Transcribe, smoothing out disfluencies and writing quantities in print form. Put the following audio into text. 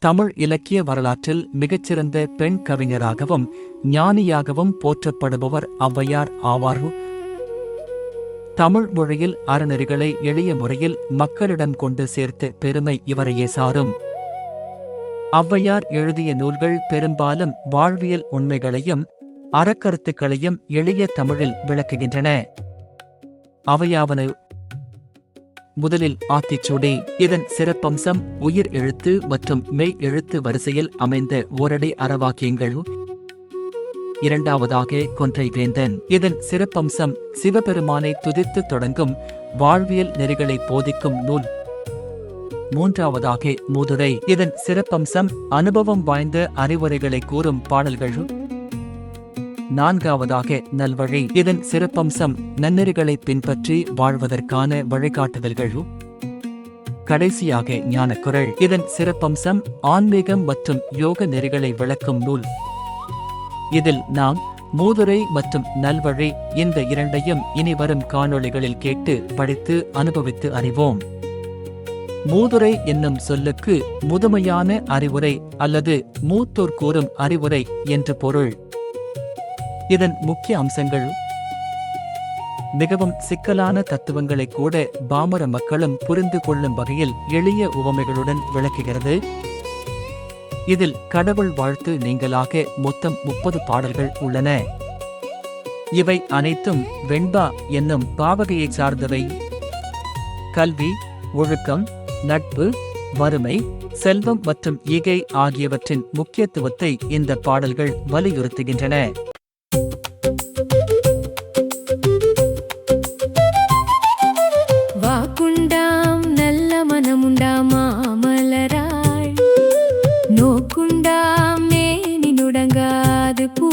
தமிழ் இலக்கிய வரலாற்றில் மிகச்சிறந்த பெண் கவிஞராகவும் ஞானியாகவும் போற்றப்படுபவர் ஔவையார் ஆவார். தமிழ் மொழியில் அறநெறிகளை எளிய முறையில் மக்களிடம் கொண்டு சேர்த்த பெருமை இவரையே சாரும். ஔவையார் எழுதிய நூல்கள் பெரும்பாலும் வாழ்வியல் உண்மைகளையும் அறக்கருத்துக்களையும் எளிய தமிழில் விளக்குகின்றன. அவையாவன: முதலில் ஆத்திச்சூடி. இதன் சிறப்பம்சம் உயிர் எழுத்து மற்றும் மெய் எழுத்து வரிசையில் அமைந்த ஓரடி அறவாக்கியங்கள். இரண்டாவதாக கொன்றை வேந்தன். இதன் சிறப்பம்சம் சிவபெருமானை துதித்து தொடங்கும் வாழ்வியல் நெறிகளை போதிக்கும் நூல். மூன்றாவதாக மூதுரை. இதன் சிறப்பம்சம் அனுபவம் வாய்ந்த அறிவுரைகளை கூறும் பாடல்கள். நான்காவதாக நல்வழி. இதன் சிறப்பம்சம் நன்னெறிகளை பின்பற்றி வாழ்வதற்கான வழிகாட்டுதல்கள். கடைசியாக ஞானக்குறள். இதன் சிறப்பம்சம் ஆன்மீகம் மற்றும் யோக நெறிகளை விளக்கும் நூல். இதில் நாம் மூதுரை மற்றும் நல்வழி இந்த இரண்டையும் இனி வரும் காணொளிகளில் கேட்டு படித்து அனுபவித்து அறிவோம். மூதுரை என்னும் சொல்லுக்கு முதுமையான அறிவுரை அல்லது மூத்தோர் கூறும் அறிவுரை என்று பொருள். இதன் முக்கிய அம்சங்கள்: மிகவும் சிக்கலான தத்துவங்களை கூட பாமர மக்களும் புரிந்து கொள்ளும் வகையில் எளிய உவமைகளுடன் விளக்குகிறது. இதில் கடவுள் வாழ்த்து நீங்களாக மொத்தம் 30 பாடல்கள் உள்ளன. இவை அனைத்தும் வெண்பா என்னும் பாவகையை சார்ந்தவை. கல்வி, ஒழுக்கம், நட்பு, வறுமை, செல்வம் மற்றும் ஈகை ஆகியவற்றின் முக்கியத்துவத்தை இந்த பாடல்கள் வலியுறுத்துகின்றன. வாக்குண்டாம் நல்ல மனமுண்டாம் மாமலராள், நோக்குண்டாம் மேனி நுடங்காது பூ